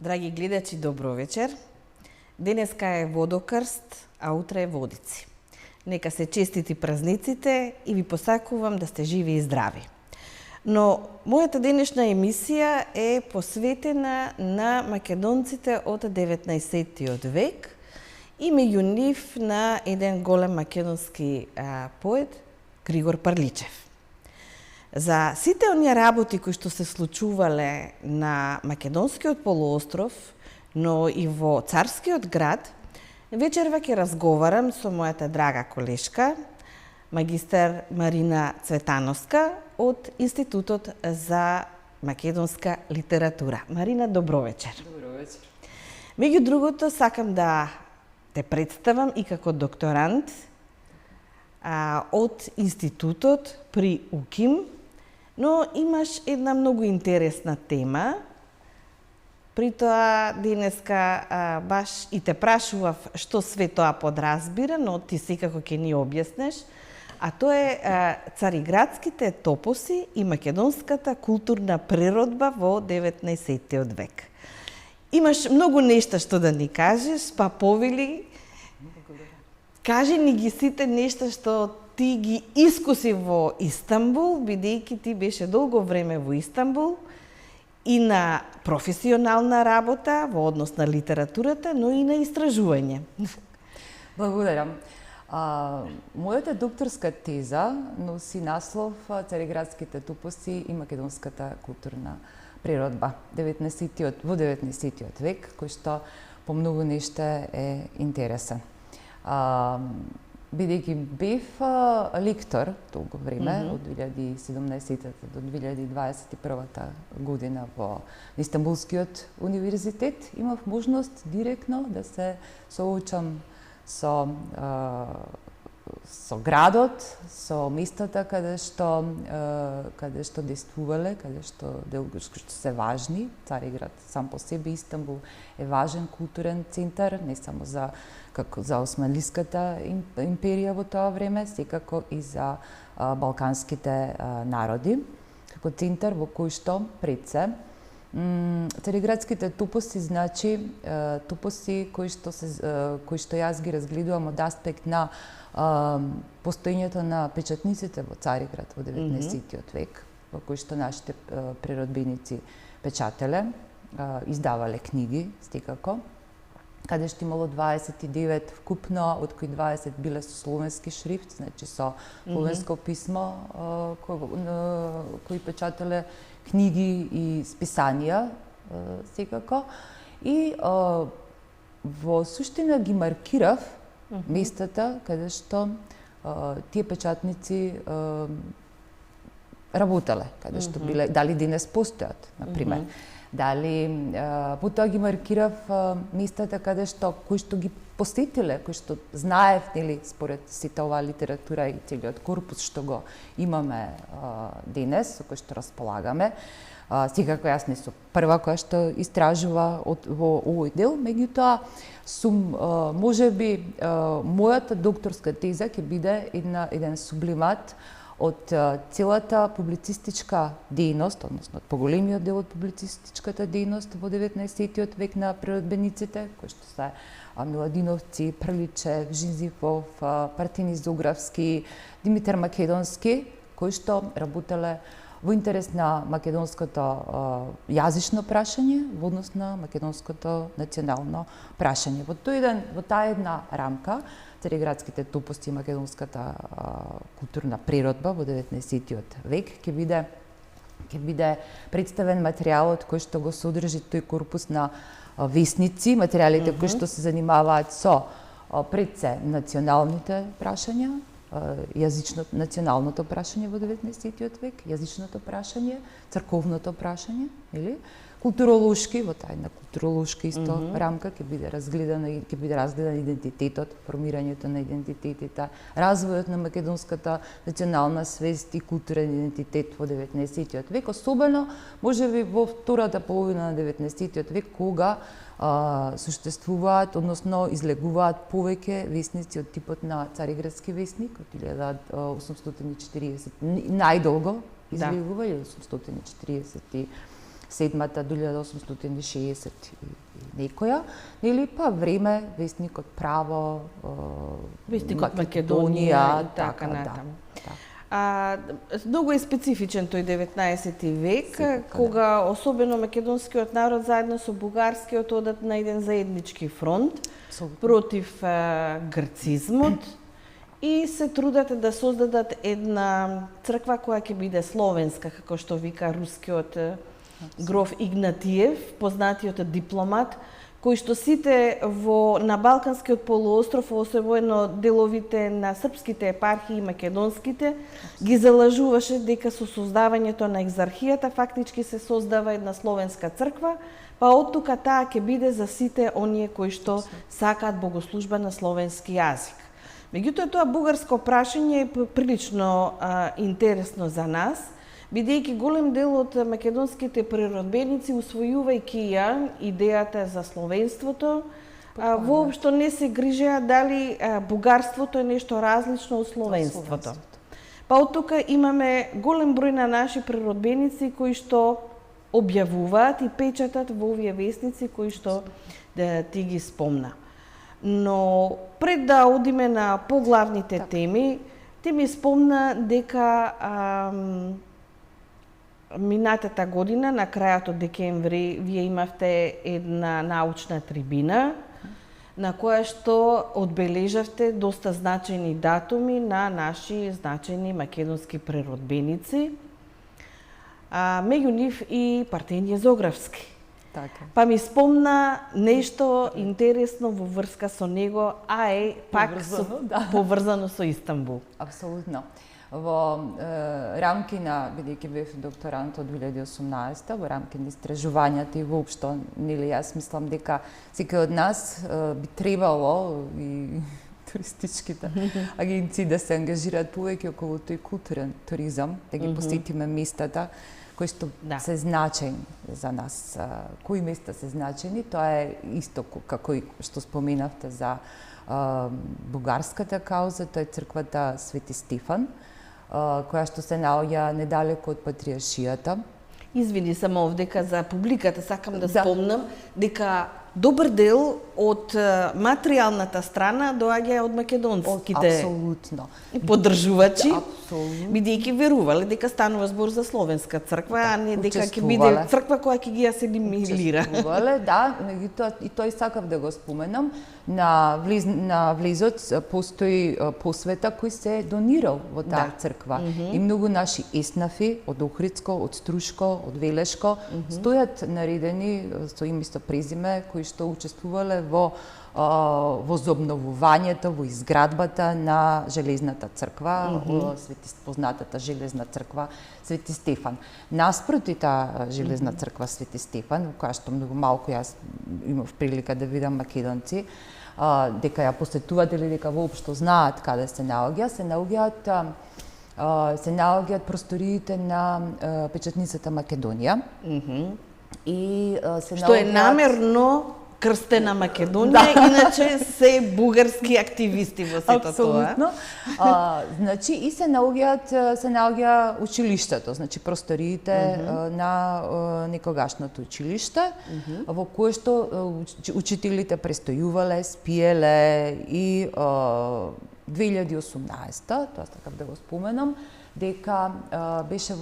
Драги гледачи, добро вечер. Денеска е Водокрст, а утре е Водици. Нека се честити празниците и ви посакувам да сте живи и здрави. Но мојата денешна емисија е посветена на македонците од 19. век и меѓу нив на еден голем македонски поет, Григор Парличев. За сите оние работи кои што се случувале на Македонскиот полуостров, но и во Царскиот град, вечерва ќе разговарам со мојата драга колешка, магистар Марина Цветановска од Институтот за македонска литература. Марина, добро вечер. Добро вечер. Меѓу другото, сакам да те представам и како докторант од Институтот при УКИМ, но имаш една многу интересна тема. При тоа денеска баш и те прашував што све тоа подразбира, но ти секако ќе ни објаснеш. А тоа е цариградските топоси и македонската културна природба во 19. век. Имаш многу нешта што да ни кажеш, па повели, кажи ни ги сите нешта што ти ги искуси во Истанбул, бидејќи ти беше долго време во Истанбул и на професионална работа во однос на литературата, но и на истражување. Благодарам. Мојата докторска теза носи наслов Цариградските топоси и македонската културна природба во 19. век, кој што по многу нешта е интересен. Бидејќи бев лектор долго време, од 2017 до 2021 година во Истанбулскиот универзитет, имав можност директно да се соочам со градот, со местата каде што действувале, каде што се важни. Цариград сам по себе, Истанбул е важен културен центар, не само за Османлиската империја во тоа време, секако и за балканските народи, како центар во кој што пред се цариградските топоси, значи топоси кои што јас ги разгледувам од аспект на постоењето на печатниците во Цариград во 19. век, во кој што нашите природбеници печателе, издавале книги, секако, каде што имало 29 вкупно, од кои 20 биле со словенски шрифт, значи со словенско писмо, кои печателе книги и списанија, секако. И во суштина ги маркирав местата каде што тие печатници работеле, каде што биле, дали денес постојат, например. Дали потоа ги маркирав местата каде што кои што ги посетиле, кои што знаев, нели, според сите оваа литература и целиот корпус што го имаме денес, со кој што располагаме. Секако јас не сум прва која што истражува во овој дел, меѓутоа сум можеби мојата докторска теза ќе биде еден сублимат од целата публицистичка дејност, односно од поголемиот дел од публицистичката дејност во 19. век на природбениците, кои што се Миладиновци, Прличев, Жизифов, Партини Зографски, Димитар Македонски, кои што работеле во интерес на македонското јазично прашање, во однос на македонското национално прашање. Во таа една рамка, Цариградските топоси и македонската културна природба во 19. век ќе биде представен материјалот кој што го содржи тој корпус на весници, материјалите кои што се занимаваат со пред се националните прашања, националното прашање во 19. век, јазичното прашање, црковното прашање, или културолошки, во таа една културолошка исто рамка ќе биде разгледан идентитетот, формирањето на идентитетите, развојот на македонската национална свест и културен идентитет во 19. век, особено можеби во втората половина на 19. век, кога суштествуваат, односно излегуваат повеќе весници од типот на Цариградски весник од 1840, најдолго излегува 1840 седмата до 1860 и некоја, или па време вестникот Право, Вестникот Македонија и така да, натаму. да. Многу е специфичен тој 19 век, Секако, кога особено македонскиот народ заедно со бугарскиот одат на еден заеднички фронт против грцизмот и се трудат да создадат една црква која ќе биде словенска, како што вика рускиот гроф Игнатиев, познатиот дипломат, кој што сите на Балканскиот полуостров, особено деловите на српските епархии и македонските, ги залажуваше дека со создавањето на екзархијата фактички се создава една словенска црква, па оттука таа ќе биде за сите оние кои што сакаат богослужба на словенски јазик. Меѓутоа, тоа бугарско прашање е прилично интересно за нас, бидејќи голем дел од македонските природбеници, усвојувајќи ја идејата за словенството, воопшто не се грижеа дали бугарството е нешто различно од словенството. Па од тука имаме голем број на наши природбеници кои што објавуваат и печатат во овие вестници кои што ти ги спомна. Но пред да одиме на поглавните теми, ти ми спомна дека минатата година, на крајот од декември, вие имавте една научна трибина, на која што одбележавте доста значајни датуми на наши значајни македонски природбеници, меѓу нив и Партенје Зографски. Така. Па ми спомна нешто интересно во врска со него, пак поврзано со Истанбул. Апсолутно. Во рамки на, бидејќи бев докторант од 2018, во рамки на истражувањата и воопшто, нели, јас мислам дека секој од нас би требало и туристичките агенции да се ангажираат повеќе околу тој културен туризам, да ги посетиме местата кои што се значајни за нас. Кои места се значајни, тоа е исто како и што споменавте за бугарската кауза, тоа е црквата Свети Стефан, која што се наоѓа недалеку од патриаршијата. Извини само овдека за публиката, сакам да спомнам дека добар дел од материјалната страна доаѓа од македонските поддржувачи, бидејќи верувале дека станува збор за словенска црква, а не дека ќе биде црква која ќе ги асимилира. Да, меѓутоа и тој сакав да го споменам. На влезот постои посвета кој се донирал во таа црква. И многу наши еснафи од Охридско, од Струшко, од Велешко стојат наредени со име исто презиме, кои што учествувале во возобновувањето, во изградбата на Железната црква, познатата Железна црква Свети Стефан. Наспроти таа Железна црква Свети Стефан, која што многу малку јас имав прилика да видам македонци, дека ја посетуваат или дека воопшто знаат каде се наоѓа, се наоѓаат просториите на печатницата Македонија. И се што е намерно крстена Македонија, иначе се бугарски активисти во сето тоа. Апсолутно. Значи и се наоѓа училиштето, значи просториите на некогашното училиште, во кое што учителите престојувале, спиеле и 2018, тоа сакав да го споменам, дека беше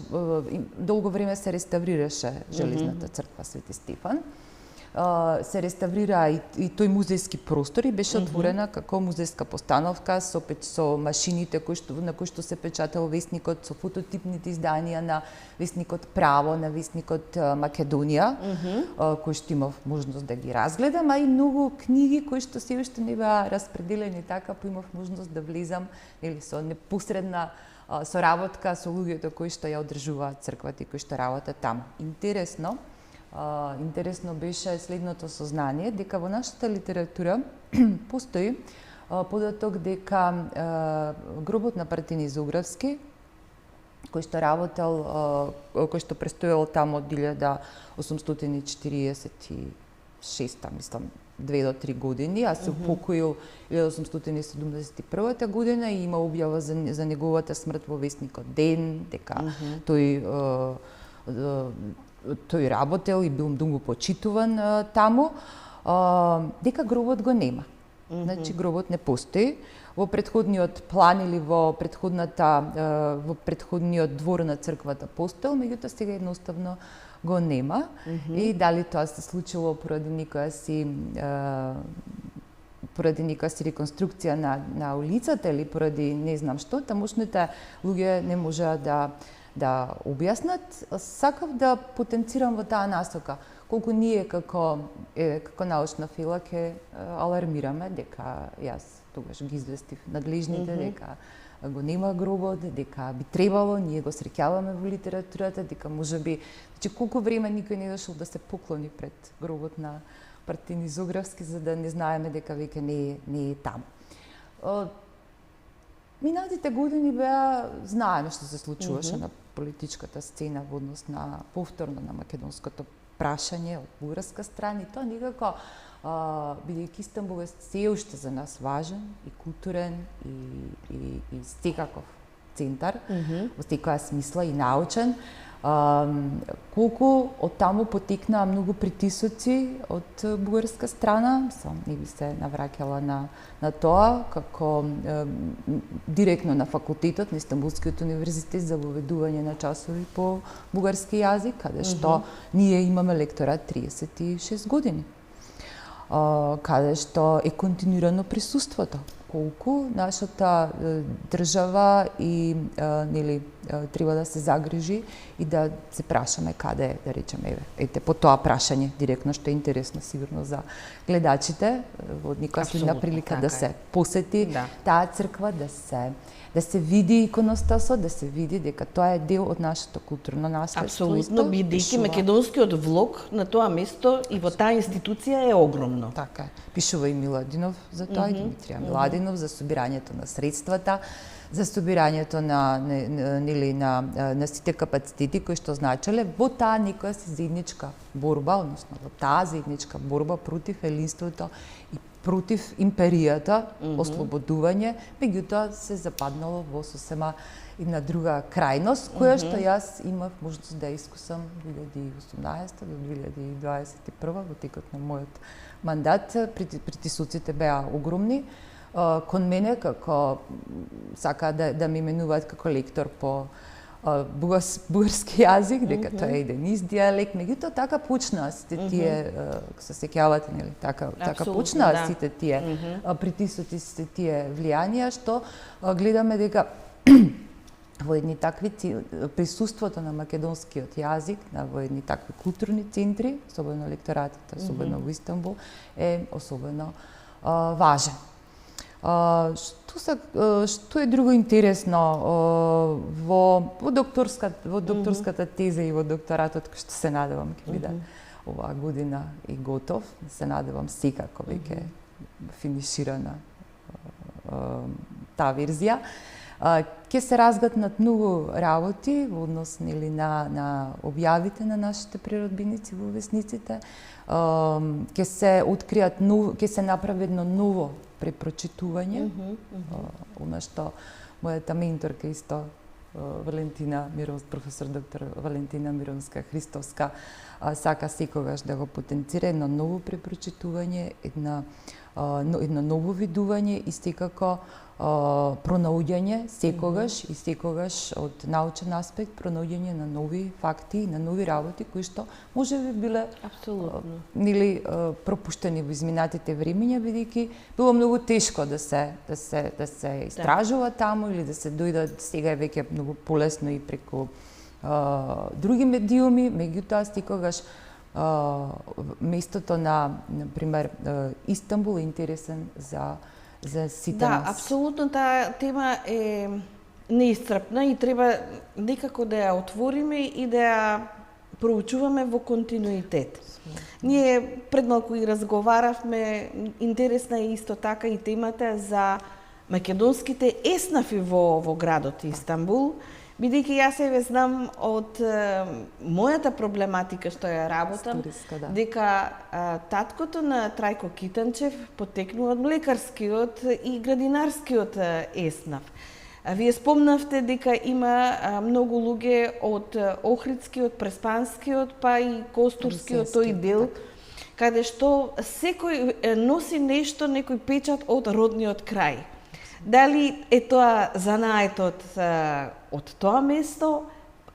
долго време се реставрираше Железната црква Свети Стефан. Се реставрира и тој музејски простор и беше отворена како музејска постановка со машините на кои што се печатал весникот, со фототипните изданија на весникот Право, на весникот Македонија, кои што имав можност да ги разгледам, а и многу книги кои што се уште не беа распределени, така па имав можност да влезам или со непосредна соработка со луѓето кои што ја одржуваат црквата и кои што работат таму. Интересно беше следното сознание, дека во нашата литература постои податок дека гробот на Партенје Зографски, кој што работел, кој што престојал таму од 1846, мислам, 2 до 3 години, а се упокоил 1871 година и има објава за неговата смрт во весникот Ден, дека тој тој работел и бил многу почитуван таму, дека гробот го нема. Значи гробот не постои. Во претходниот план или во претходниот двор на црквата постоел, меѓутоа сега едноставно го нема. И дали тоа се случило поради некоја си реконструкција на улицата или поради не знам што, тамошните луѓе не можеа да објаснат. Сакав да потенцирам во таа насока колку ние како научна фила ќе алармираме дека јас тогаш ги известив надлежните дека го нема гробот, дека би требало, ние го среќаваме во литературата, дека можеби, значи колку време никој не дошол да се поклони пред гробот на Мартин Изогревски, за да не знаеме дека веќе не е таму. Минатите години знаеме што се случуваше на политичката сцена во однос на повторно на македонското прашање од бугарска страна, и тоа некако, бидејќи Истанбул е се уште за нас важен и културен и секаков центар, во секоја смисла и научен, колку од таму потекнаа многу притисоци од бугарска страна, сам не би се навраќала на тоа, како директно на факултетот на Истанбулскиот универзитет за воведување на часови по бугарски јазик, каде што ние имаме лекторат 36 години, каде што е континуирано присуството. Колку нашата држава и треба да се загрижи и да се прашаме каде, да речеме, ете по тоа прашање директно, што е интересно сигурно за гледачите, во некоја следна прилика да се посети таа црква, да се види иконостасот, да се види дека тоа е дел од нашето културно наследство. Апсолутно, бидејќи македонскиот влог на тоа место и во таа институција е огромно. Така е. Пишува и Миладинов за тоа, и Димитрија Миладинов за собирањето на средствата, за собирањето на сите капацитети кои што значеле во таа некоја си заедничка борба, односно во таа заедничка борба против елинството и против империјата, ослободување, меѓутоа се западнало во сосема една друга крајност, која што јас имав можност да искусам 2018 до 2021 во текот на мојот мандат. Притисоците беа огромни. Кон мене, како сака да ме именуваат како лектор по бугарски јазик, дека тоа е еден диалект, меѓутоа така почнаа сите тие, се сеќавате, нели, така почнаа сите тие притисоци, сите тие влијанија, што гледаме дека во едни такви присуството на македонскиот јазик, во едни такви културни центри, особено лекторатите, особено во Истанбул, е особено важен. Што е друго интересно во докторската теза и во докторатот, кој што се надевам ќе биде оваа година и готов, се надевам секако веќе финиширана таа верзија, ќе се разгатнат многу работи во однос на објавите на нашите преродбиници во весниците, ќе се откријат, ќе се направи едно ново препрочитување, она што мојата менторка исто професор доктор Валентина Миронска Христовска сака секогаш да го потенцира едно ново препрочитување, едно ново видување и секако пронаоѓање секогаш од научен аспект, пронаоѓање на нови факти и на нови работи кои што можеби биле пропуштени во изминатите времиња, бидејќи било многу тешко да се истражува таму или да се дојдат, сега е веќе многу полесно и преку други медиуми, меѓутоа секогаш местото на пример Истанбул е интересен за сите нас. Да, апсолутно таа тема е неисцрпна и треба некако да ја отвориме и да ја проучуваме во континуитет. Ние пред малку и разговаравме, интересна е исто така и темата за македонските еснафи во градот Истанбул, бидејќи јас еве знам од мојата проблематика што ја работам, дека таткото на Трајко Китанчев потекнува од млекарскиот и градинарскиот еснаф. Вие спомнавте дека има многу луѓе од Охридскиот, Преспанскиот, па и Костурскиот тој дел, каде што секој носи нешто, некој печат од родниот крај. Дали е тоа занаетот од тоа место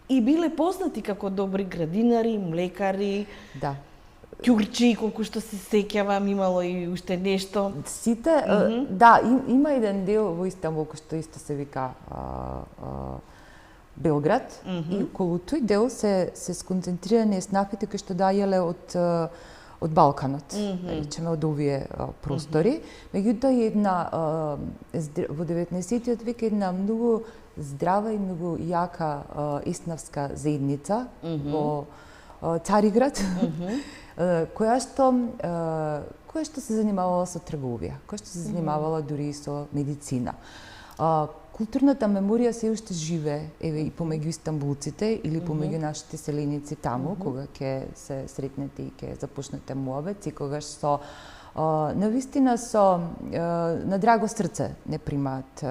и биле познати како добри градинари, млекари, Да. ќурчи, колку што се сеќавам, имало и уште нешто. Сите, да, има еден дел во Истанбул кој што исто се вика Белград, и околу тој дел се сконцентрирани еснафите кои што доаѓале од Балканот, да речеме од овие простори. Меѓутоа во 19-тиот век една многу здрава и многу јака еснавска заедница во Цариград, која што се занимавала со трговија, која што се занимавала дури и со медицина. Културната меморија се уште живе, еве, и помеѓу истанбулците или помеѓу нашите селеници таму, кога ќе се сретнете и ќе започнете муабет, секогаш со навистина со на драго срце не примаат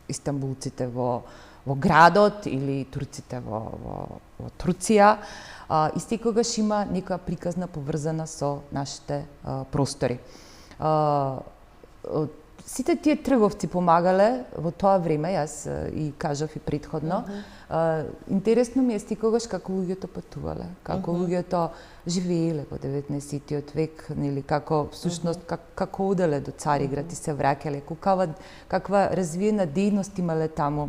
истанбулците во градот или турците во Турција, и секогаш има нека приказна поврзана со нашите простори. Сите тие трговци помагале во тоа време, јас и кажав и претходно. Интересно ми е секогаш како луѓето патувале, како луѓето живееле во 19-тиот век, нели, како всушност како оделе до Цариград и се враќале, каква развиена дејност имале таму.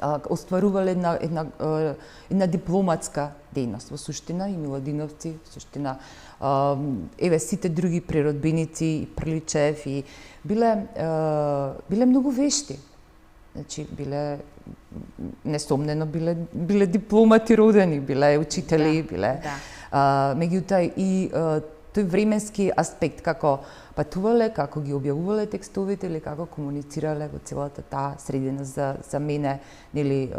Остварувале една дипломатска дејност. Во суштина и Миладиновци, во суштина еве сите други природбеници, и Приличев, и биле многу вешти. Значи биле несомнено биле дипломати родени, биле учители, биле меѓутоа и тој временски аспект, како патувале, како ги објавувале текстовите или како комуницирале во целата таа средина. За мене, нели,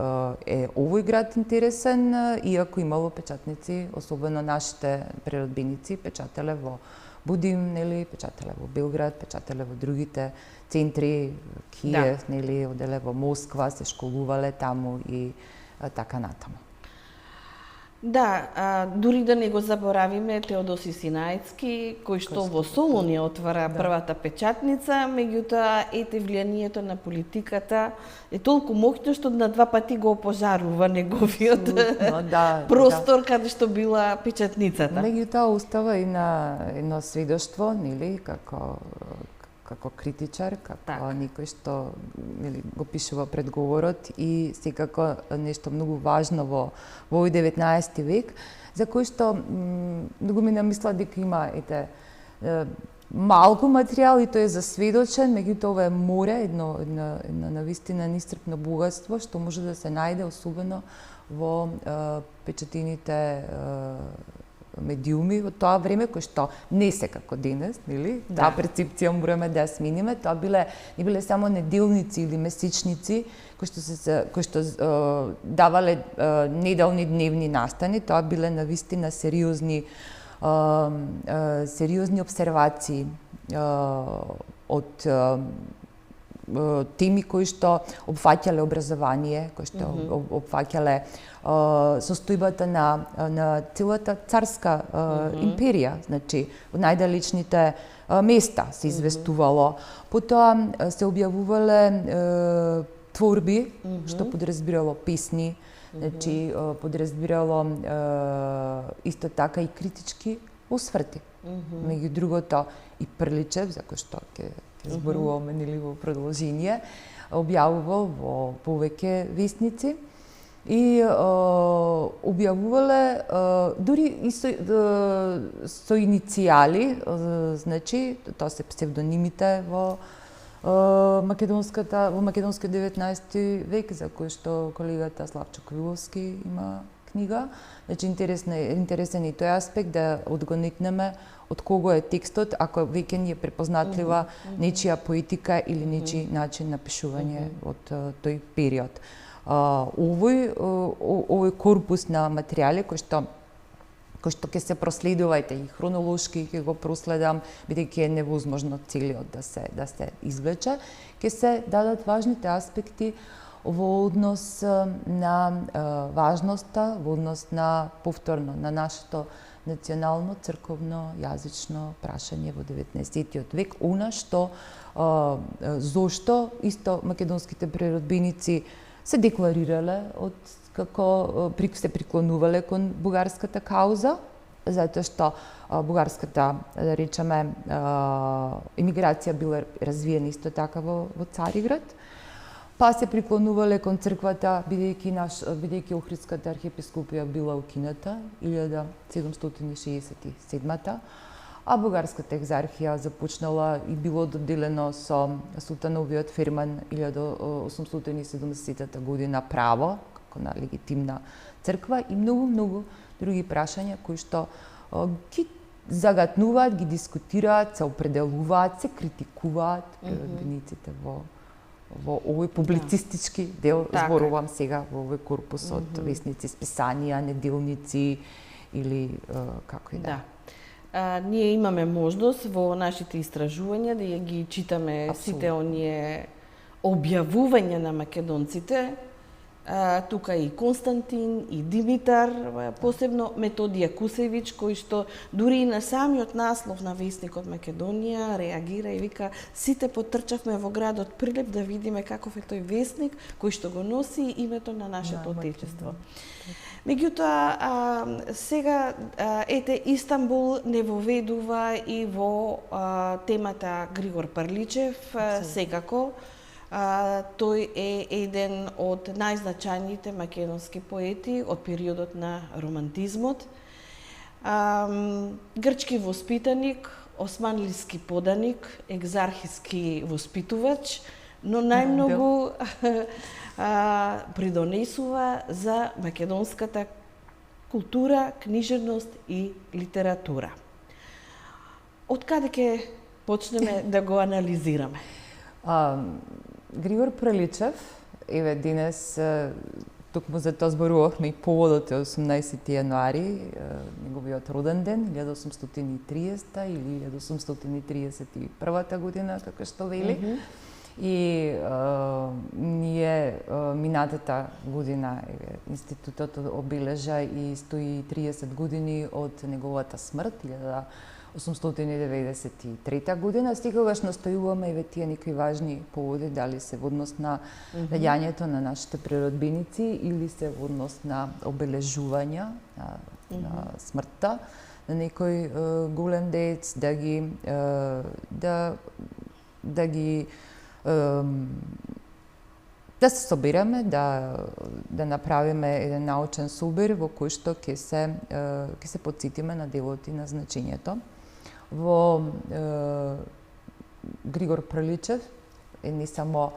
е овој град интересен, иако имало печатници, особено нашите природбеници, печателе во Будим, нели, печателе во Белград, печателе во другите центри, Киев, нели, оделе во Москва, се школувале таму и така натаму. Да, дури да не го заборавиме Теодоси Синајцки, кој што во Солун ја отвара првата печатница, меѓутоа ете влијанието на политиката е толку моќно што на два пати го опожарува неговиот простор каде што била печатницата. Меѓутоа остава и на едно сведоштво, нели, како критичар, како некој што, нели, го пишува предговорот и секако нешто многу важно во овој 19 век, за кој што многу ми намисла дека има малку материјал и тој е засведочен, меѓутоа ова е море, едно навистина неисцрпно богатство што може да се најде особено во печатените медиуми во тоа време, кој што не се како денес, нели? Таа перцепција мораме да ја смениме. Тоа не биле само неделници или месечници кои што давале неделни дневни настани, тоа биле навистина сериозни обсервации од теми кои што опфаќале образование, кои што опфаќале состојбата на целата царска империја, значи од најдалечните места се известувало. Потоа се објавувале творби, што подразбирало песни, значи подразбирало исто така и критички осврти. Меѓу другото и Приличев, за кој што ќе зборуваме, нели, во продолжение, објавувал во повеќе весници и објавувале дури и со иницијали, значи тоа се псевдонимите во македонскиот 19 век, за кој што колегата Славчо Квиловски има книга. Значи интересен и тој аспект да одгонекнеме од кого е текстот, ако веќе ни е препознатлива нечија поетика или нечи начин на пишување од тој период. Овој корпус на материјали кој што кој што ќе се проследувајте и хронолошки ќе го проследам, бидејќи е невозможно целиот да се извлече, ќе се дадат важните аспекти во однос на важноста, во однос на повторно на нашето национално црковно јазично прашање во 19 век, она што зошто исто македонските преродбеници се декларирале од како се приклонувале кон бугарската кауза, затоа што бугарската, да речеме, емиграција била развиена исто така во Цариград, па се приклонувале кон црквата, бидејќи Охридската архиепископија била укината 1767, а бугарската екзархија започнала и било доделено со султановиот Ферман 1870 година право како на легитимна црква и многу други прашања кои што ги загатнуваат, ги дискутираат, се определуваат, се критикуваат преродбениците во овој публицистички дел, зборувам сега во овој корпус од весници, списанија, неделници или како и да. Ние имаме можност во нашите истражувања да ја ги читаме сите оние објавувања на македонците. Тука и Константин, и Димитар, посебно Методија Кусевич, кој што дури и на самиот наслов на Весникот Македонија реагира и вика сите потрчавме во градот Прилеп да видиме каков е тој весник кој што го носи името на нашето отечество. Меѓутоа, сега, ете, Истанбул не воведува и во темата Григор Прличев, секако. Тој е еден од најзначајните македонски поети од периодот на романтизмот. Грчки воспитаник, османлиски поданик, екзархиски воспитувач, но најмногу придонесува за македонската култура, книжевност и литература. Од каде ќе почнеме да го анализираме? Григор Приличев, еве денес токму за тоа зборувавме и поводот е 18 јануари, неговиот роден ден, 1830 или 1831 година, како што вели. И ние минатата година институтот обележа и 130 години од неговата смрт, 1893 година, секогаш настојуваме и тие некои важни поводи, дали се во однос на раѓањето на нашите преродбеници или се во однос на обележување на смртта на некој голем деец, да се собереме, да направиме еден научен собир во кој што ќе се потсетиме на делот и на значењето. Во Григор Приличев е не само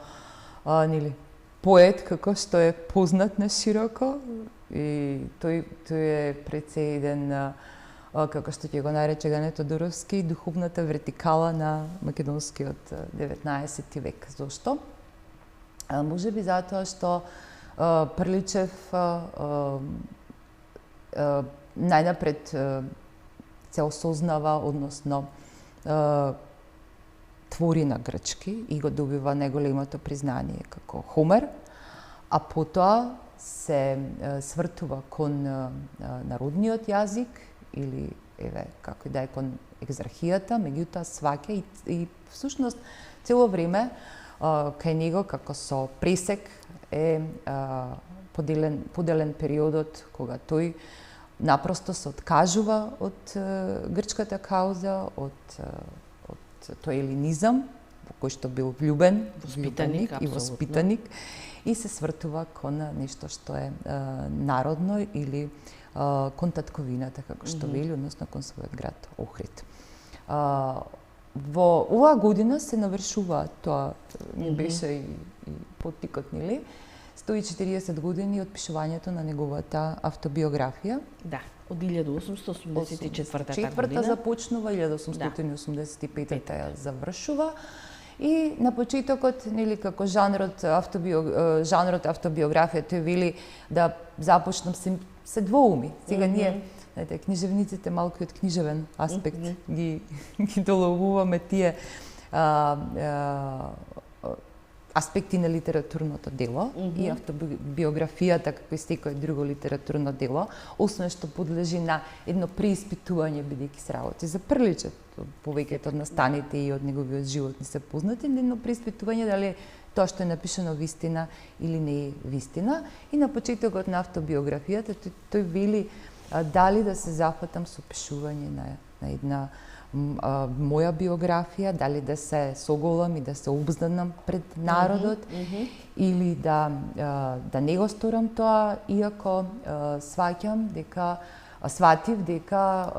поет, како што е познат на широко, и тој е пред се еден, како што ќе го нарече Гане Тодоровски, духовната вертикала на македонскиот 19 век. Зошто? Може би затоа што Приличев најнапред се осознава, односно твори на грчки и го добива најголемото признание како Хомер, а потоа се свртува кон народниот јазик или како и да е кон екзархијата, меѓутоа сваќа и всушност цело време кај него како со пресек е поделен периодот кога тој напросто се откажува од грчката кауза, од тој елинизам, во кој што бил влюбен, и воспитаник, и се свртува кон нешто што е народно или кон татковината, како што вели, односно кон својот град Охрид. Во оваа година се навршува тоа, не беше и поттикот, нели? 140 години од пишувањето на неговата автобиографија. Да, од 1884 година започнува, 1885 ја завршува. И на почетокот, нели, како жанрот автобиографија, тој вели да започнам се двоуми. Сега ние знаете, книжевниците малку од книжевен аспект ги доловуваме тие аспекти на литературното дело и автобиографијата како и секое друго литературно дело, освен што подлежи на едно преиспитување бидејќи се работи за Прличев. Повеќето од настаните и од неговиот живот не се познати, едно преиспитување дали тоа што е напишано вистина или не е вистина. И на почетокот на автобиографијата тој вели дали да се зафатам со пишување на една моја биографија, дали да се соголам и да се обзнадам пред народот или да не го сторам тоа, иако сватив дека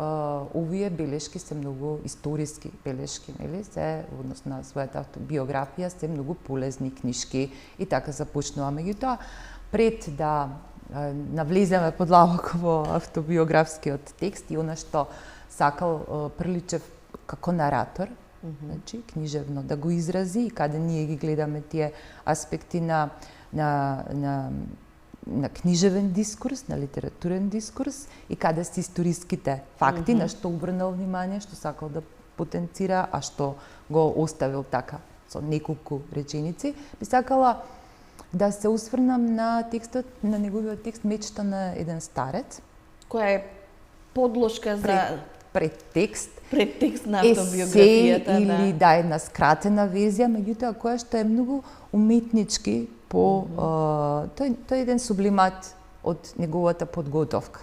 овие белешки се многу историски белешки, нели? Се односно на својата автобиографија се многу полезни книшки и така започнува. Меѓутоа, пред да навлеземе подлабоко во автобиографскиот текст и она што сакал Прличев како наратор, значи книжевно да го изрази и каде ние ги гледаме тие аспекти на книжевен дискурс, на литературен дискурс и каде се историските факти, на што обрнал внимание, што сакал да потенцира, а што го оставил така со неколку реченици. Би сакала да се усврнам на текстот, на неговиот текст Мечта на еден старец, која е подложка за предтекст на автобиографијата, или една скратена верзија, меѓутоа која што е многу уметнички тој е еден сублимат од неговата подготовка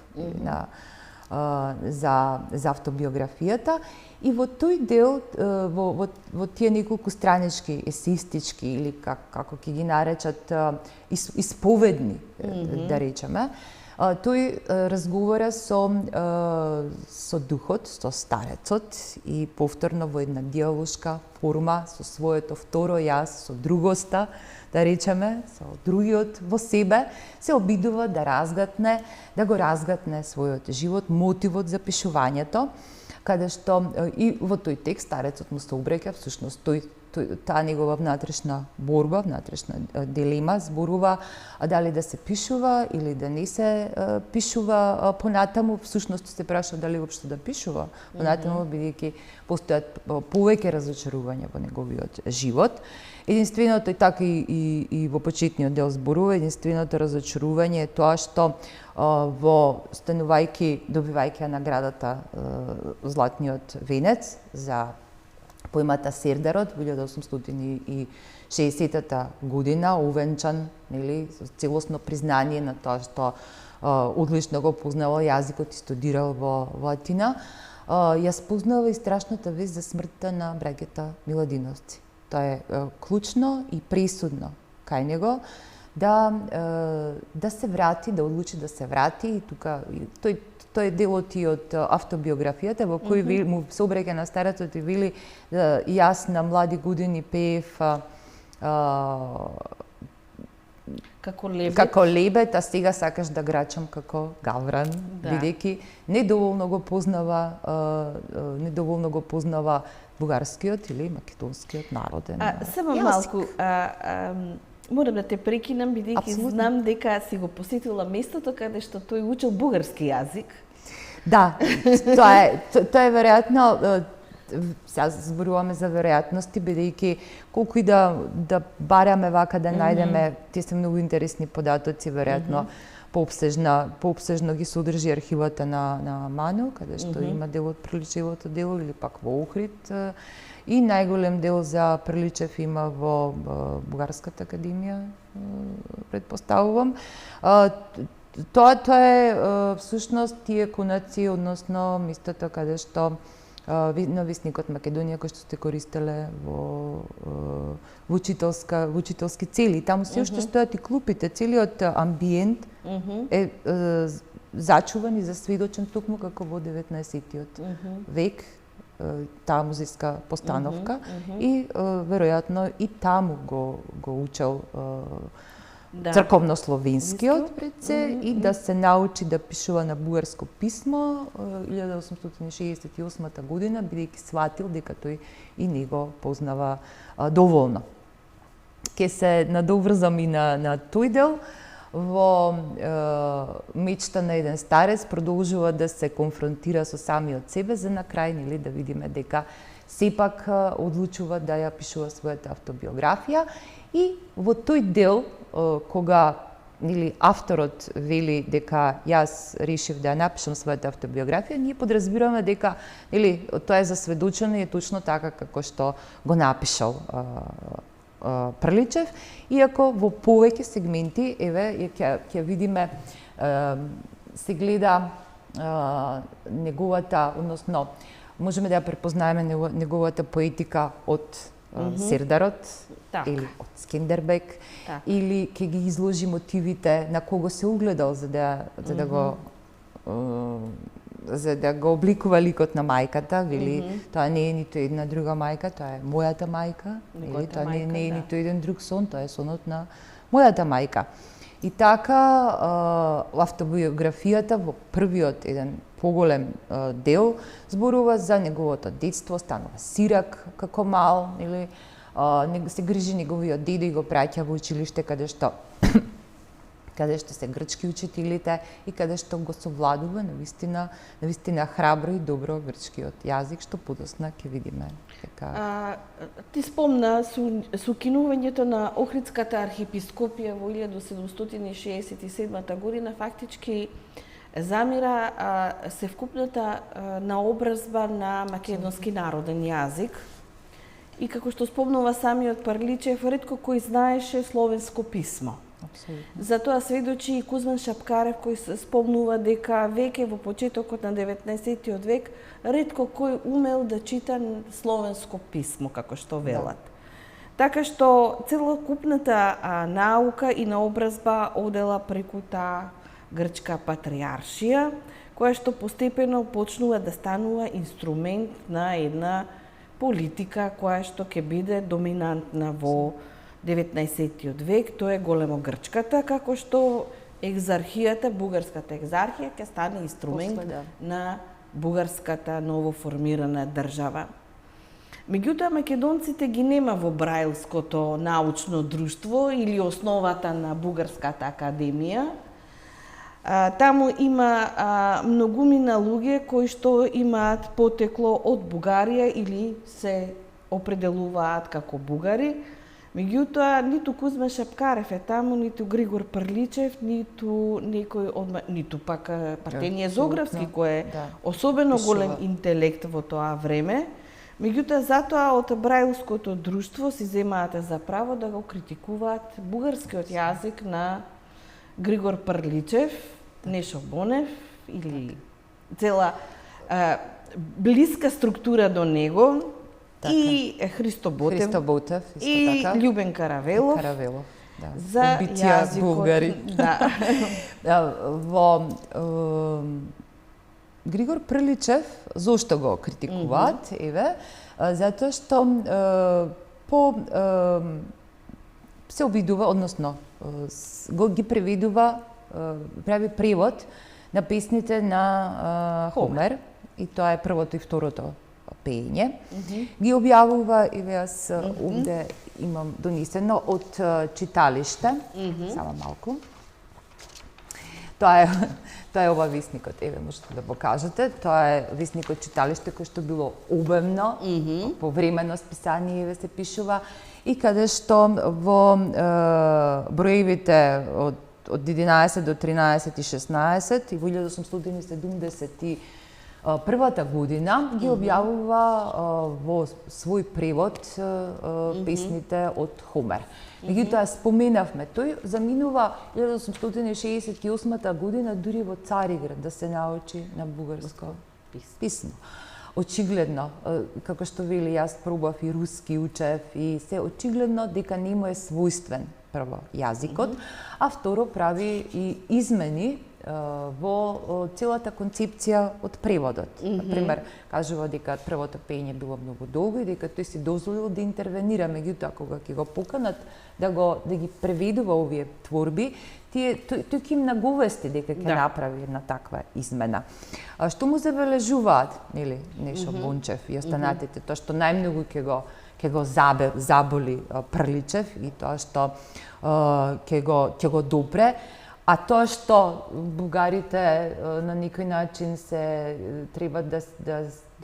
за автобиографијата. И во тој дел, во тие неколку странички, есеистички или како ќе ги наречат исповедни, да речеме, тој разговара со духот, со старецот и повторно во една диалошка форма со своето второ јас, со другоста, да речеме, со другиот во себе, се обидува да го разгатне својот живот, мотивот за пишувањето, каде што и во тој текст старецот му се обреќа, всушност таа негова внатрешна борба, внатрешна дилема зборува дали да се пишува или да не се пишува понатаму. Всушност се праша дали воопшто да пишува понатаму, бидејќи постојат повеќе разочарувања во неговиот живот. Единственото и така и во почетниот дел зборува, единственото разочарување е тоа што добивајќи наградата Златниот венец за поемата Сердарот во 1860 година, увенчан, нели, со целосно признание на тоа што одлично го познавал јазикот и студирал во Атина, ја спознава и страшната вест за смртта на браќата Миладиновци. Тоа е клучно и пресудно кај него да се врати, да одлучи да се врати и тука тој е делот и од автобиографијата во кој му се обреќа на старецот и вели јас на млади години пеев како лебед, а сега сакаш да грачам како гавран, бидејќи недоволно го познава бугарскиот или македонскиот народен. Само малку, морам да те прекинам, бидејќи знам дека си го посетила местото каде што тој учил бугарски јазик. Да, тоа е веројатно, сега зборуваме за веројатности, бидејќи колку и да бараме вака да најдеме, тие се многу интересни податоци, веројатно поопсежно ги содржи архивата на Манил, каде што има дел од Приличевото дело, или пак во Охрид. И најголем дел за Приличев има во Бугарската академија, предпоставувам. Тоа е всушност тие конаци, односно местото каде што на весникот Македонија, кој што сте користеле во учителски цели. Таму се уште стојат и клупите, целиот амбиент е зачуван и засведочен токму како во 19-тиот век, таа музејска постановка и веројатно и таму го учел црковнословенскиот пред се и да се научи да пишува на бугарско писмо 1868 година, бидејќи сватил дека тој и не го познава доволно. Ке се надоврзам и на тој дел. во мечта на еден старец продолжува да се конфронтира со самиот себе за на крај, нели, да видиме дека сепак одлучува да ја пишува својата автобиографија и во тој дел кога нели авторот вели дека јас решив да ја напишам својата автобиографија, ние подразбираме дека нели тоа е засведочено и е точно така како што го напишал Прличев, иако во повеќе сегменти, еве, ќе видиме, се гледа неговата, односно, можеме да ја препознаеме неговата поетика од Сердарот, или од Скендербек, или ќе ги изложи мотивите на кого се угледал за да го обликува ликот на мајката, вели, тоа не е ниту една друга мајка, тоа е мојата мајка, или тоа не е ниту еден друг сон, тоа е сонот на мојата мајка. И така, автобиографијата во првиот еден поголем дел зборува за неговото детство, станува сирак како мал, или се грижи неговиот дедо и го праќа во училиште каде што се грчки учителите и каде што го совладува навистина храбро и добро грчкиот јазик, што подосна ќе видиме. Ти спомна со укинувањето на Охридската архиепископија во 1767 година, фактички замира севкупната наобразба на македонски народен јазик. И како што спомнува самиот Прличев, ретко кој знаеше словенско писмо. Затоа сведочи и Кузман Шапкарев, кој се спомнува дека веќе во почетокот на 19 век ретко кој умел да чита словенско писмо, како што велат. Така што целокупната наука и наобразба одела преку таа грчка патриаршија, која што постепено почнува да станува инструмент на една политика која што ќе биде доминантна во 19 век, тоа е големогрчката, како што екзархијата, бугарската екзархија ќе стане инструмент на бугарската новоформирана држава. Меѓутоа, македонците ги нема во Браилското научно друштво или основата на Бугарската академија. Таму има многумина луѓе кои што имаат потекло од Бугарија или се определуваат како бугари. Меѓутоа, ниту Кузма Шапкарев е таму, ниту Григор Прличев, ниту некој ниту пак Партенije Зографски, кој е особено голем интелект во тоа време. Меѓутоа, затоа од Браилското друштво си земаат за право да го критикуваат бугарскиот јазик на Григор Прличев, Нешо Бонев или цела блиска структура до него, и Христо Ботев, и Љубен Каравелов, за јазикот булгари. Во Григор Прличев зошто го критикуваат, еве, затоа што се обидува, односно ги преведува, прави превод на песните на Хомер, и тоа е првото и второто пење. Ги објавува, и јас овде имам донесено од читалиште, само малку. Тоа е ова весникот, еве можете да покажете. Тоа е весникот читалиште кој што било обемно, повремено списание, еве се пишува, и каде што во броевите од 11 до 13 и 16 и во 1871 година ги објавува во свој превод песните од Хомер. Меѓутоа споменавме, тој заминува 1868 година дури во Цариград да се научи на бугарско писмо. Очигледно, како што вели, јас пробав и руски учев и се очигледно дека не му е својствен прво јазикот, а второ прави и измени во целата концепција од преводот. Например, кажува дека првото пење било многу долго и дека тој си дозволил да интервенира, меѓутоа кога ќе го поканат да ги преведува овие творби, тој ќе им наговести дека ќе направи една таква измена. Што му забележуваат, нели, Нешо Бончев и останатите, тоа што најмногу ќе го заболи Прличев и тоа што ќе го допре, А тоа што бугарите на некој начин се треба да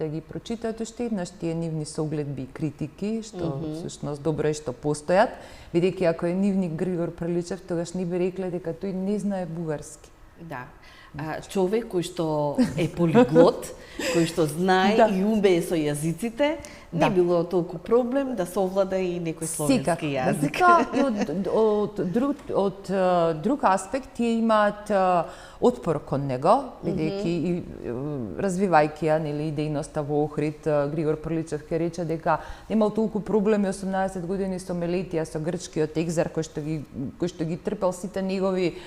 ги прочитаат уште еднаш тие нивни согледби и критики, што всушност добро е што постојат, бидејќи ако е нивник Григор Приличев, тогаш ни би рекле дека тој не знае бугарски. Да. Човек кој што е полиглот, кој што знае и умее со јазиците, не било толку проблем да совлада и некој словенски јазик. Од друг аспект тие имаат отпор кон него, бидејќи и развивајќи ја нели идејноста во Охрид, Григор Приличев ќе рече дека немал толку проблеми 18 години со Мелетија, со грчкиот екзар кој што ги трпел сите негови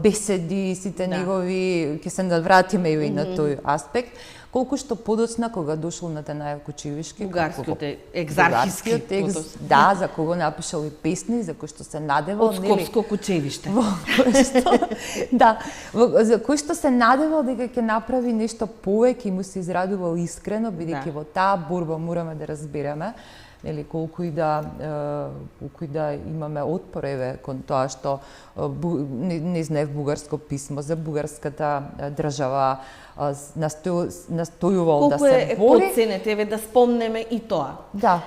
беседи, сите негови, ќе се навратиме и на тој аспект, колку што подоцна кога дошол на Танаев Кочевишки, бугарскиот екзархиски текст, да, за кого напишал и песни, за кој што се надевал од Скопско Кочевиште. Да, за кој што се надевал дека ќе направи нешто повеќе и му се израдувал искрено, бидејќи во таа борба мораме да разбереме нели колку и да имаме отпор кон тоа што не знаев бугарско писмо за бугарската држава, настојувал да се бори. Колку е подценет, да спомнеме и тоа. Да.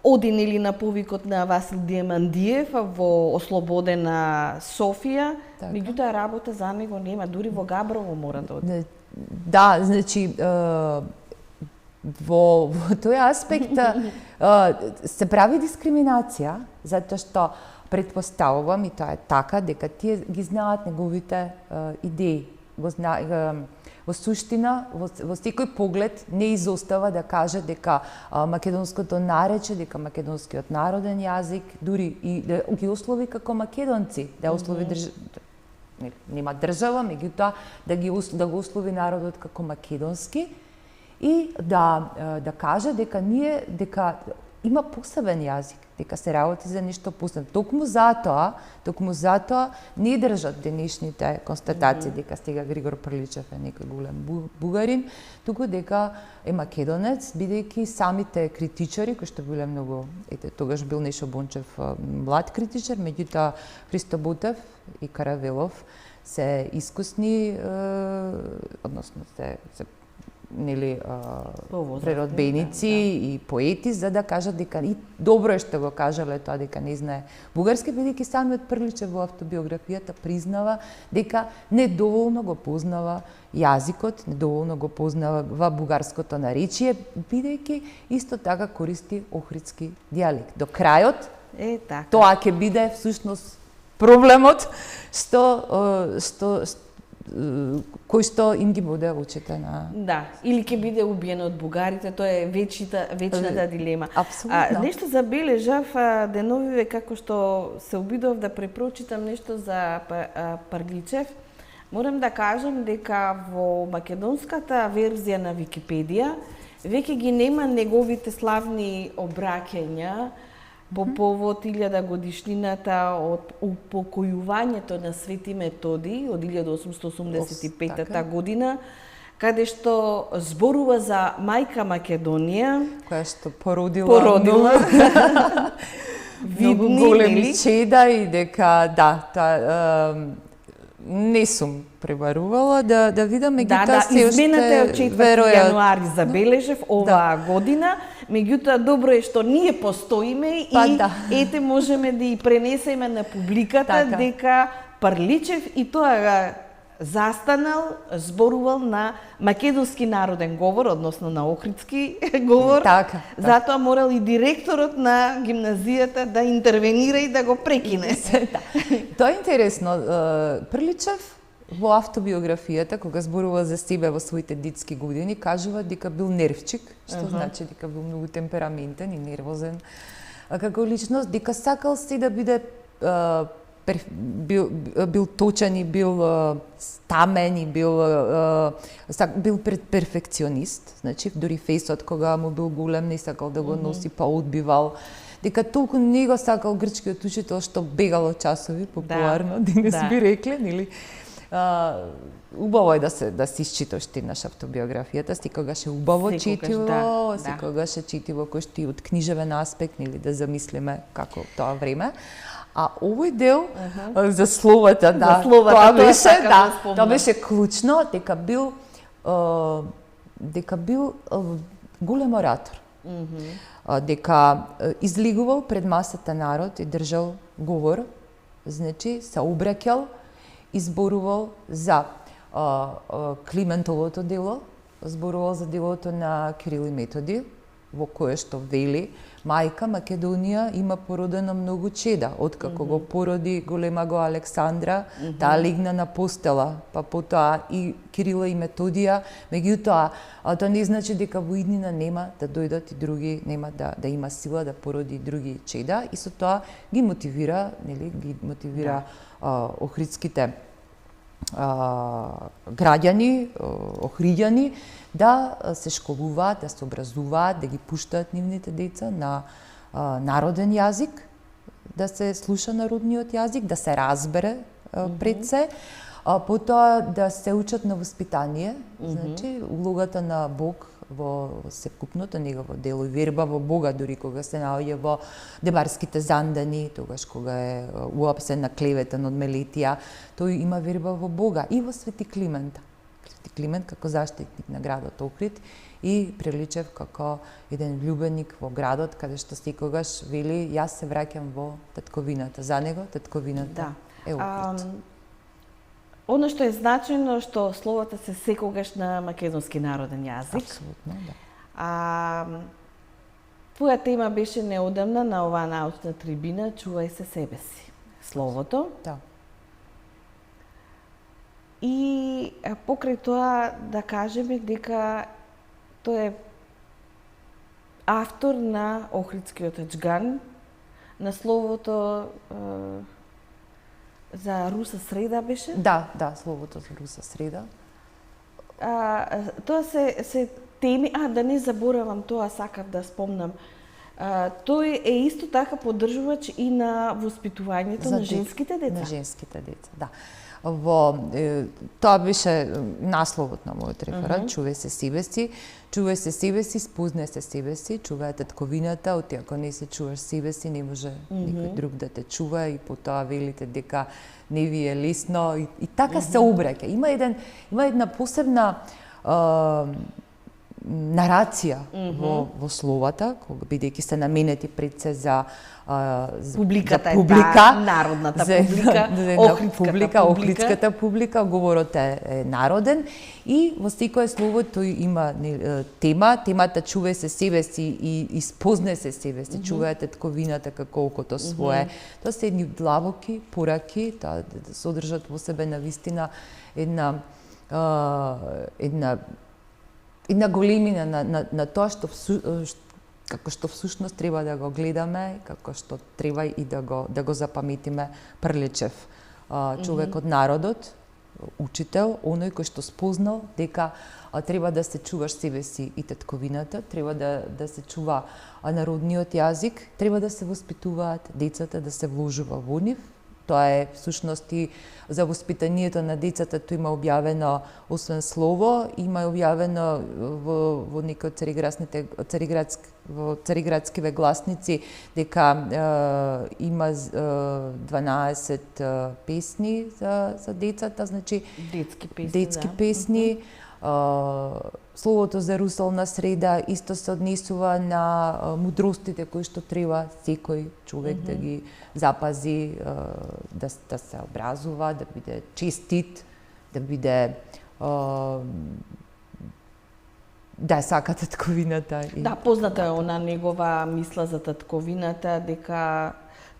Оди нели на повикот на Васил Диемандиев во ослободена Софија, меѓутоа работа за него нема, дури во Габрово мора да оди. Да, значи во тој аспект се прави дискриминација, затоа што претпоставувам, и тоа е така, дека тие ги знаат неговите идеи. Во суштина, во секој поглед не изостава да каже дека македонското нарече, дека македонскиот народен јазик, дури и да ги услови како македонци, да услови нема држава, меѓутоа да го услови народот како македонски, и да каже дека има посебен јазик, дека се работи за нешто посебно. Токму затоа не држат денешните констатации дека сега Григор Приличев е некој голем бугарин, туку дека е македонец, бидејќи самите критичари, кои што биле многу, тогаш бил Нешо Бончев млад критичар, меѓутоа Христо Ботев и Каравелов се искусни, односно се нели преродбеници и поети, за да кажат дека и добро е што го кажале тоа дека не знае бугарски, бидејќи самиот Приличев во автобиографијата признава дека недоволно го познава јазикот, недоволно го познава бугарското наречие, бидејќи исто така користи охридски дијалект. До крајот тоа ќе биде всушност проблемот кој што им ги буде учетена. Да, или ќе биде убиен од бугарите, тоа е вечната дилема. Апсолутно. Нешто забележав деновиве како што се обидов да препрочитам нешто за Приличев. Морам да кажам дека во македонската верзија на Википедија веќе ги нема неговите славни обраќања по повод 1000 годишнината од упокојувањето на Свети Методи од 1885 година, каде што зборува за мајка Македонија, која што породила многу големи чеда и дека не сум пребарувала да видам, меѓутоа се уште измената е од 4 јануари забележев оваа година, меѓутоа добро е што ние постоиме и ете можеме да и пренесеме на публиката дека Приличев и тоа застанал, зборувал на македонски народен говор, односно на охридски говор. Затоа морал и директорот на гимназијата да интервенира и да го прекине. Тоа е интересно. Приличев во автобиографијата, кога зборува за себе во своите детски години, кажува дека бил нервчик, што значи дека бил многу темпераментен и нервозен како личност, дека сакал се да биде бил точен и бил стамен и бил перфекционист, значи дури фејсот кога му бил голем не сакал да го носи, па одбивал. Дека толку не го сакал грчкиот учител што бегал од часови, популарно, денес би рекле, нели? Убаво е да се исчиташ еднаш автобиографијата, секогаш е убаво читиво, секогаш е читиво кој што и од книжевен аспект, нели да замислиме како тоа време. А овој дел за словата, да, за словата, тоа беше клучно, дека бил голем оратор. Дека излигувал пред масата народ и држал говор, значи се обраќал, изборувал за Климентовото дело, зборувал за делото на Кирил и Методи, во кое што вели мајка Македонија има породено многу чеда, откако го породи голема го Александра, таа легна на постела, па потоа и Кирила и Методија, меѓутоа тоа не значи дека во иднина нема да дојдат и други, нема да има сила да породи други чеда, и со тоа ги мотивира охридските граѓани, охриѓани, да се школуваат, да се образуваат, да ги пуштаат нивните деца на народен јазик, да се слуша народниот јазик, да се разбере пред се, потоа да се учат на воспитание, значи улогата на Бог во севкупното негово дело и верба во Бога, дури кога се наоѓа во Дебарските зандани, тогаш кога е уапсен на клеветен од Мелитија, тој има верба во Бога и во Свети Климент. Свети Климент како заштитник на градот Охрид и приличев како еден љубеник во градот, каде што секогаш вели јас се враќам во татковината. За него татковината е Охрид. Оно што е значајно што словата се секогаш на македонски народен јазик. Апсолутно, да. Твоја тема беше неодамна на оваа научна трибина "Чувај се себе си", словото. Да. И покрај тоа да кажеме дека тој е автор на Охридскиот џган, на словото за Руса Среда беше? Да, словото за Руса Среда. Тоа се теми, да не заборавам тоа, сакав да спомнам. Тој е исто така поддржувач и на воспитувањето на женските деца. На женските деца, да. Тоа беше насловот на мојот реферат, "Чувај се себе си", чувај се себе си, спознај се себе си, чувај татковината, оти ако не се чуваш себе си, не може никој друг да те чува, и потоа велите дека не ви е лесно, и така се обраќа. Има една посебна нарација во словата, кога бидејќи се наменети пред се за публиката, народната публика, охридската публика, говорот е народен, и во секое слово тој има темата "Чувај се себе си" и "Спознај се себе си", чувај татковината како окото свое. Тоа се едни длабоки пораки, тоа содржат во себе навистина една големина на тоа како што всушност треба да го гледаме, како што треба и да го запаметиме Прлечев. Човек од народот, учител, оној кој што спознал дека треба да се чуваш себе си и татковината, треба да се чува народниот јазик, треба да се воспитуваат децата, да се вложува во нив. Тоа е всушност и за воспитанието на децата, тоа има објавено, освен слово, има објавено во некои од цариградскиве гласници дека има 12 песни за децата, значи детски песни. Словото за Русална Среда исто се однесува на мудростите кои што треба секој човек да ги запази, да се образува, да биде честит, да биде да сака татковината. Да, позната е она негова мисла за татковината, дека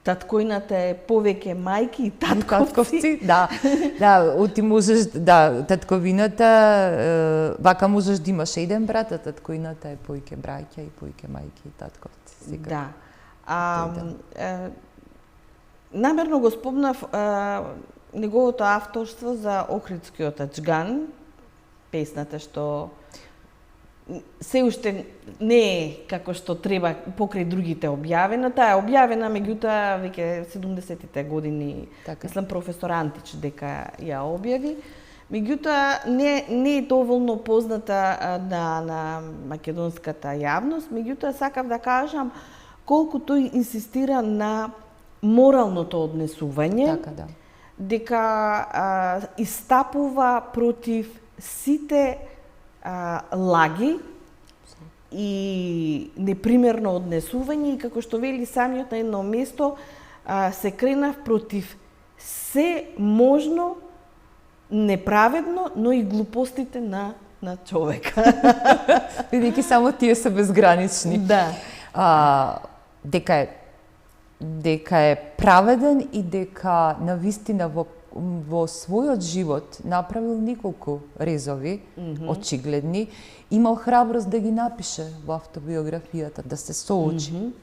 таткојната е повеќе мајки и татковци. Да, оти можеш, татковината, вака можеш да имаш еден брат, а таткојната е поиќе браќа и поиќе мајки и татковци. Да. Намерно го спомнав неговото авторство за Охридскиот џган, песната што се уште не е како што треба покрај другите објавена. Таа е објавена, меѓутоа веќе 70-тите години, мислам професор Антич дека ја објави. Меѓутоа не е доволно позната на македонската јавност, меѓутоа сакав да кажам колку тој инсистира на моралното однесување, Така, да. дека истапува против сите лаги и непримерно однесување и како што вели самиот на едно место, се кренав против се можно неправедно, но и глупостите на човека. Бидејќи само тие се безгранични. Да. Дека е праведен и дека навистина во својот живот направил неколку резови, очигледни, имал храброст да ги напише во автобиографијата, да се соочи,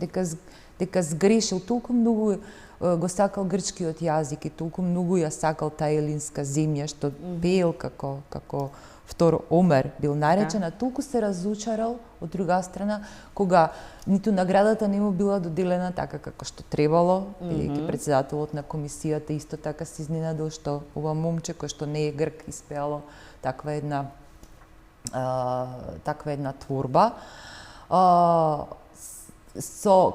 дека сгрешил, толку многу го сакал грчкиот јазик и толку многу ја сакал таа елинска земја, што пеел како втор Омер бил наречен, а толку се разучарал од друга страна, кога ниту наградата не му била доделена така како што требало, бидејќи председателот на комисијата исто така се изненадил што ова момче кој што не е грк испеало таква една творба.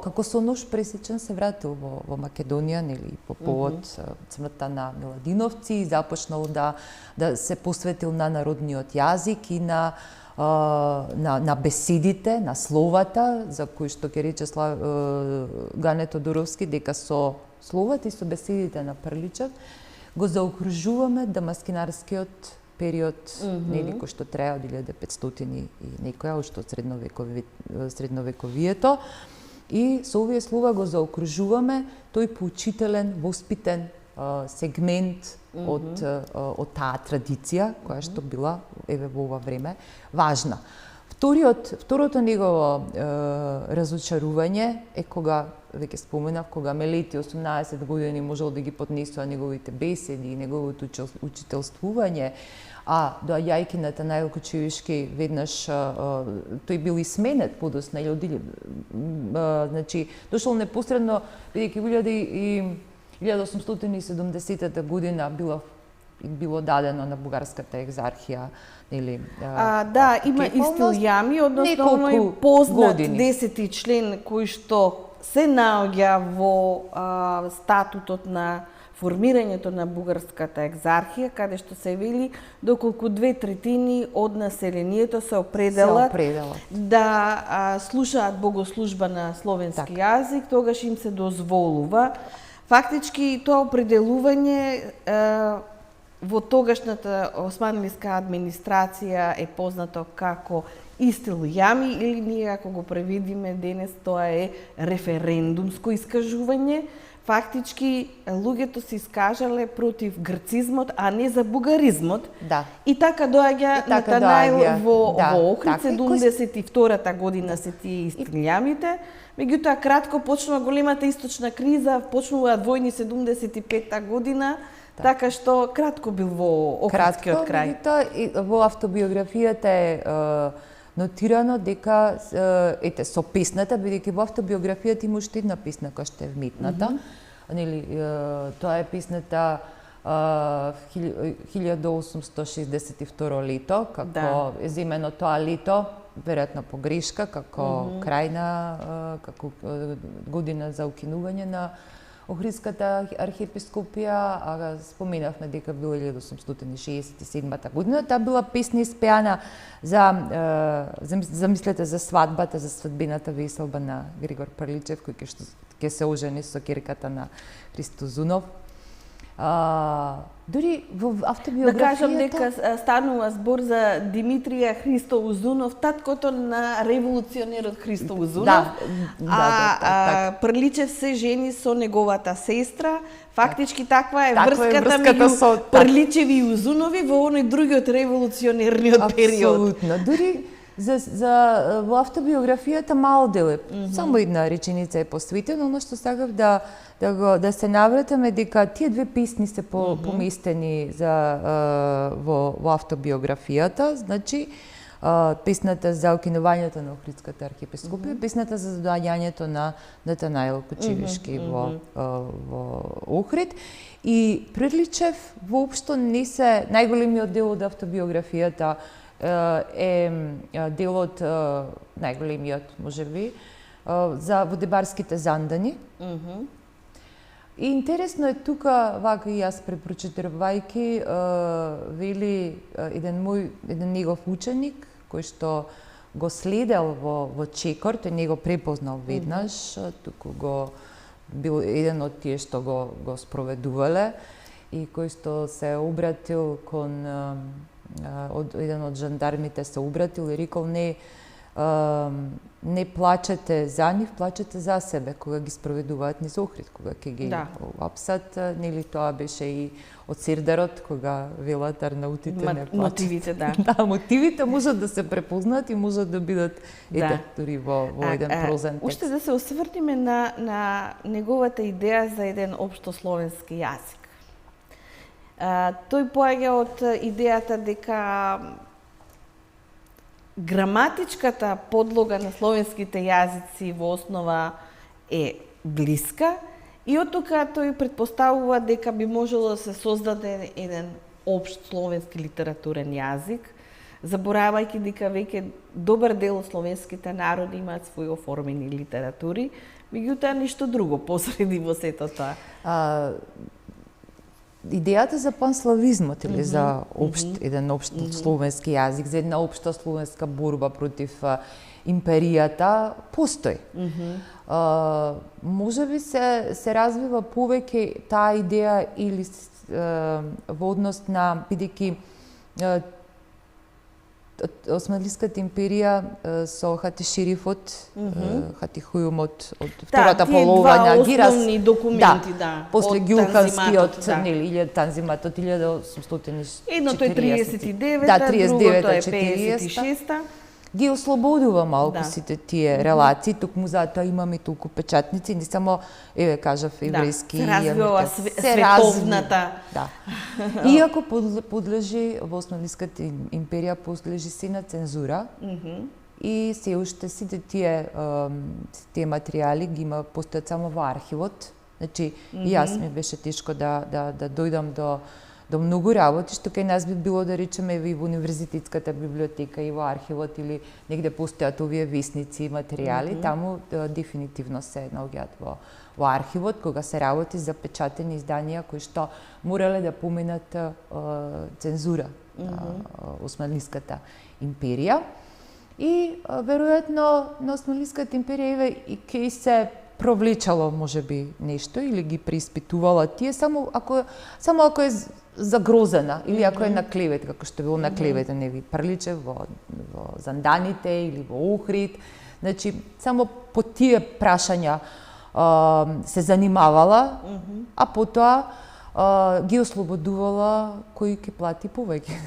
Како со нож пресечен се вратил во Македонија, нели, по повод смртта на Миладиновци и започнал да се посветил на народниот јазик и на беседите, на словата, за кои што ќе рече Гане Тодоровски, дека со словата и со беседите на Прличев го заокружуваме дамаскинарскиот период, нели, кој што трае од 1500 и некоја, уште од средновековието. И со овие слова го заокружуваме тој поучителен, воспитен сегмент од таа традиција, која што била, еве, во ова време, важна. Второто негово разочарување е кога, веќе споменав, кога Мелети 18 години можел да ги поднесува неговите беседи и неговото учителствување, а доаѓајќи на Танаил Кочевишки веднаш тој бил и сменет подосна или значи дошол непосредно, бидејќи 1870 година било дадено на бугарската екзархија, нели? Да, има Истилјами, односно оној познат 10 член кој што се наоѓа во статутот на формирањето на бугарската екзархија, каде што се вели доколку 2/3 од населението се определат да слушаат богослужба на словенски јазик, тогаш им се дозволува. Фактички тоа определување во тогашната османлиска администрација е познато како Истилјами, или ние ако го преведиме денес тоа е референдумско искажување. Фактички луѓето се искажале против грцизмот, а не за бугаризмот. Да. И така доаѓа Натанаил во Охрид, 72-та година се тие Истилјамите. Меѓутоа кратко почнува големата источна криза, почнуваат војни 75-та година. Така што кратко бил во Охридскиот крај. Во автобиографијата е нотирано дека со песната, бидејќи во автобиографијата има уште една песна која што е вметната. Нели, тоа е песната 1862 лето, како е земено тоа лето, веројатно погрешка, како крајна, како година за укинување на Охридската архиепископија, а споменавме дека била 1867 година. Таа била песна испеана замислете за свадбата, за свадбената веселба на Григор Прличев, кој ќе се ожени со ќерката на Христо Зунов. Дури во автобиографијата... Да кажам дека станува збор за Димитрија Христо Узунов, таткото на револуционерот Христо Узунов. Прличев се жени со неговата сестра. Фактички таква е врската меѓу Прличеви и Узунови во оној другиот револуционерниот период. Апсолутно. Дури во автобиографијата мал дел е, само една реченица е посветена, но што сакав да се навратиме дека тие две песни се поместени во автобиографијата, значи песната за укинувањето на Охридската архиепископија, песната за доаѓањето на Натанаил Кочевишки во Охрид. И Прличев воопшто не се најголемиот дел од автобиографијата е делот најголемиот, можеби, за водебарските зандани. И интересно е тука, вака и јас препрочитавајќи, вели еден негов ученик, кој што го следел во Чекор, тој не го препознал веднаш, туку го бил еден од тие што го спроведувале и кој што се обратил кон еден од жандармите се обратил и рекол не плачете за нив, плачете за себе кога ги спроведуваат низ Охрид, кога ќе ги апсат, нели тоа беше и од Сирдарот, кога велат арнаутите не плачат. Мотивите, да. Да, мотивите можат да се препознаат и можат да бидат дури во еден прозен текст. Уште да се осврнеме на неговата идеја за еден општословенски јазик. Тој поаѓа од идејата дека граматичката подлога на словенските јазици во основа е блиска и од тука тој претпоставува дека би можело да се создаде еден општ словенски литературен јазик, заборавајќи дека веќе добар дел од словенските народи имаат своји оформени литератури, меѓутоа ништо друго посреди во сето тоа. Идејата за панславизмот или за еден општ словенски јазик, за една општа словенска борба против империјата постои. Можеби се развива повеќе таа идеја или во однос на, бидејќи Османлиската империја со Хатишерифот, Хатихујумот од втората полова на Гирас. Основни документи, после Ѓулканскиот, нели, Танзиматот 1840. Едното е 39-та, другото е 56-та. Ги ослободува малку сите тие релации, токму затоа имаме толку печатници, не само, еве кажав, еврејски. Се развива световната. Да. Иако подлежи во Османлиската империја подлежи се на цензура, и се уште сите тие материјали ги има, постојат само во архивот. Значи, и јас ми беше тешко да дојдам до многу работи, што кај нас би било, да речеме, и во универзитетската библиотека и во архивот или негде постојат овие весници и материјали, таму дефинитивно се наоѓаат во архивот, кога се работи за печатени изданија кои што морале да поминат цензура на Османлиската империја. И веројатно на Османлиската империја и кај се провлечало можеби нешто или ги преиспитувала тие само ако е загрозена или ако е на клевет, како што било на клевета Неви Прличев во Занданите или во Охрид. Значи, само по тие прашања се занимавала, а потоа ги ослободувала кој ќе плати повеќе.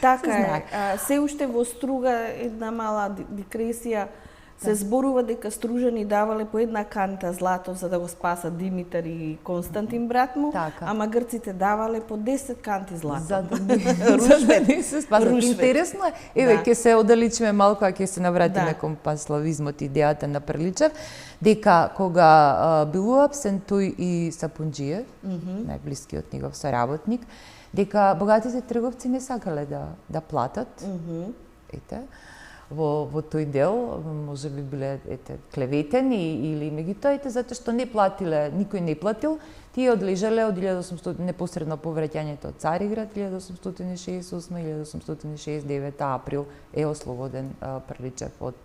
Така е. Се уште во Струга една мала дикресија се зборува дека стружани давале по една канта злато за да го спасат Димитар и Константин брат му, ама грците давале по 10 канти злато. За да не се спасат. Интересно е. Еве, ќе се оддалечиме малку, а ќе се навратиме кон панславизмот, идејата на Прличев, дека кога бил апсен тој и Сапунџиев, најблискиот негов соработник, дека богатите трговци не сакале да платат. Ете, во тој дел, може би биле клеветени или меѓутоа затоа што не платиле, никој не платил, тие одлежале од 1800 непосредно по враќањето од Цариград 1868-1869 април е ослободен Прличев од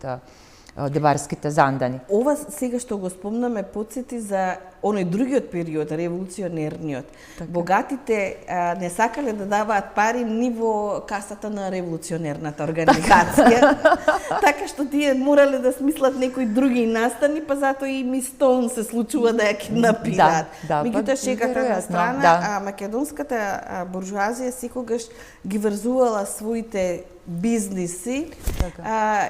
деварските зандани. Ова сега што го спомнаме потсети за оној другиот период, револуционерниот. Богатите не сакале да даваат пари ни во касата на револуционерната организација, така што тие морале да смислат некои други настани, па затоа и Мистон се случува да ја киднапираат. Меѓутоа шегата на страна, македонската буржуазија секогаш ги врзувала своите бизниси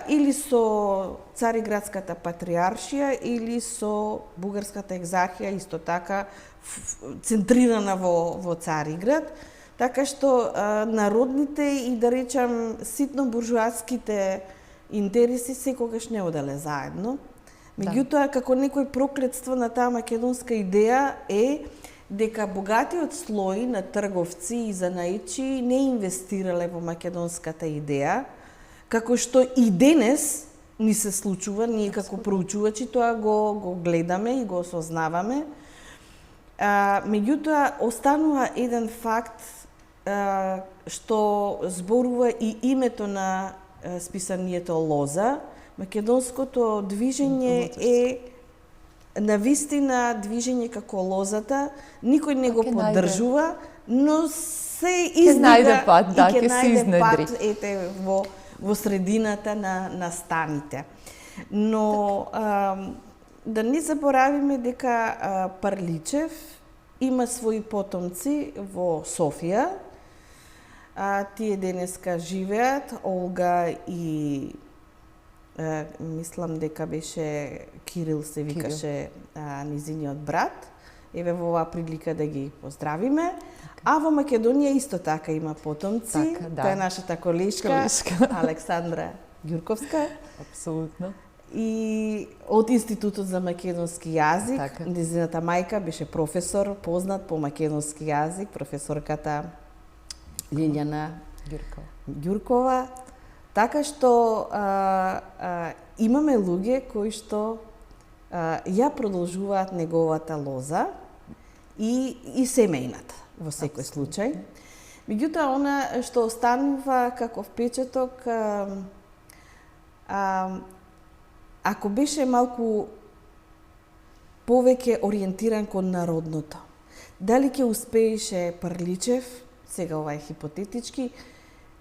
или со Цариградската патриаршија или со бугарската екзархија, исто така центрирана во Цариград, така што народните и да речам ситно буржуазските интереси секогаш не оделе заедно. Меѓутоа, како некој проклетство на таа македонска идеја е дека богатиот слој на трговци и занаичи не инвестирале во македонската идеја, како што и денес ни се случува, ние како проучувачи тоа го гледаме и го осознаваме. Меѓутоа, останува еден факт што зборува и името на списанието Лоза. Македонското движење е навистина движење како Лозата. Никој не го поддржува, но се изнајде пат, да, ќе се изнедри. пат ете во средината на станите. Но да не заборавиме дека Парличев има своји потомци во Софија. Тие денеска живеат, Олга и мислам дека беше Кирил се викаше низиниот брат. Еве во оваа прилика да ги поздравиме. А во Македонија исто така има потомци. Така, да. Тоа е нашата колешка Александра Ѓурковска. Апсолутно. И од Институтот за македонски јазик, Така. незината мајка беше професор, познат по македонски јазик, професорката Лилјана Ѓуркова. Така што имаме луѓе кои што ја продолжуваат неговата лоза и семејната во секој случај. Меѓутоа, она што останува како впечаток, ако беше малку повеќе ориентиран кон народното, дали ќе успееше Парличев, сега ова е хипотетички,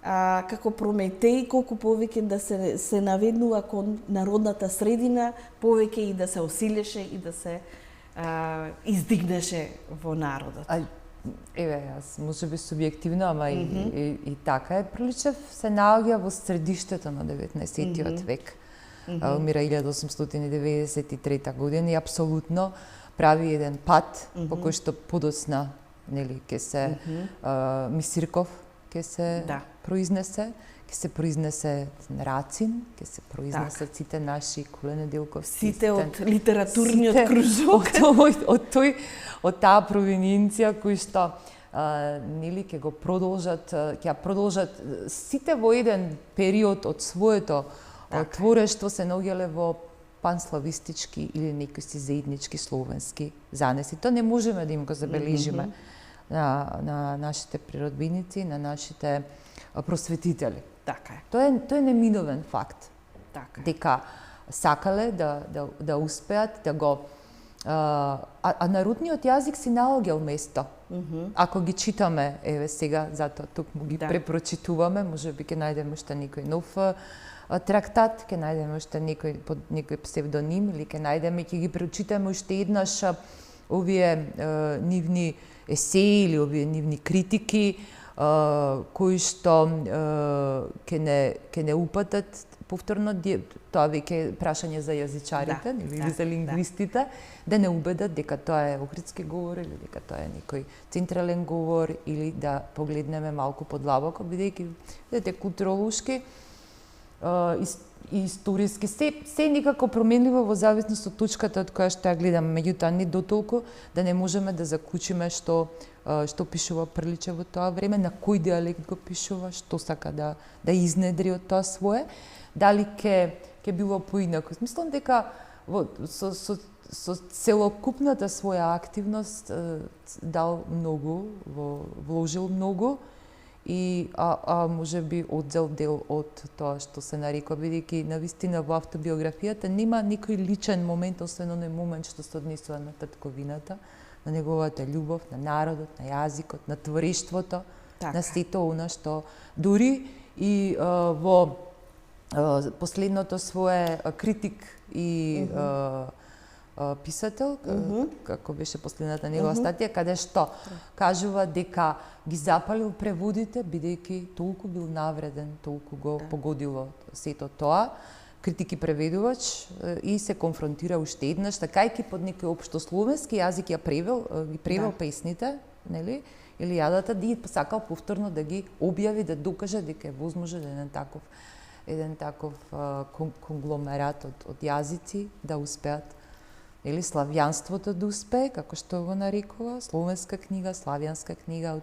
како Прометеј, колку повеќе да се наведнува кон народната средина, повеќе и да се осилеше и да се издигнеше во народот. Еве, јас може би субјективно, ама и така е. Прличев се наоѓа во средиштето на 19. век. Умира 1893 година и апсолутно прави еден пат по кој што подоцна, нели, ќе се Мисирков ќе се произнесе, ќе се произнесе Рацин, ќе се произнесат сите наши Куле Неделковски, сите од литературниот кружок, од таа провининција кои што нели ќе го продолжат, ќе продолжат сите во еден период од своето творештво се наоѓале во панславистички или некои си заеднички словенски занеси. Тоа не можеме да им го забележиме на нашите природбиници, на нашите просветители. Така е. Тоа е неминовен факт. Така. Дека сакале да успеат да го народниот јазик си наоѓал место. Ако ги читаме, еве сега, затоа тук му ги препрочитуваме, можеби ќе најдеме уште некој нов трактат, ќе најдеме уште под некој псевдоним или ќе најдеме, ќе ги прочитаме уште еднаш овие нивни есеи или овие нивни критики кои што ќе не упатат повторно, тоа веќе прашање за јазичарите или за лингвистите, да не убедат дека тоа е охридски говор или дека тоа е некој централен говор или да погледнеме малку подлабоко, бидејќи видите културолошки и историски се некако променливо во зависност од точката од која што ја гледаме, меѓутоа не дотолку да не можеме да заклучиме што пишува Прличев во тоа време, на кој диалект го пишува, што сака да изнедри од тоа свое, дали ќе било поинако. Мислам дека со целокупната своја активност дал многу, вложил многу, и може би одзел дел од тоа што се нарекува, бидејќи навистина во автобиографијата нема никој личен момент, освен оној момент што се однесува на татковината, на неговата љубов, на народот, на јазикот, на творештвото, на сето она што дури и во последното свое критик и писател, како беше последната негова статија, каде што кажува дека ги запалил преводите, бидејќи толку бил навреден, толку го погодило сето тоа, критик и преведувач, и се конфронтира уште еднаш, такајќи под некој општословенски јазик ги превел песните, нели, Илијадата, и сакал повторно да ги објави, да докаже дека е возможен еден таков конгломерат од јазици да успеат, или славјанството да успее, како што го нарекува, словенска книга, славјанска книга,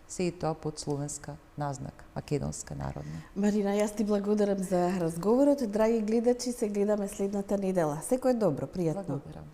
се и тоа под словенска назнака, македонска народна. Марина, јас ти благодарам за разговорот. Драги гледачи, се гледаме следната недела. Секој добро, пријатно. Благодарам.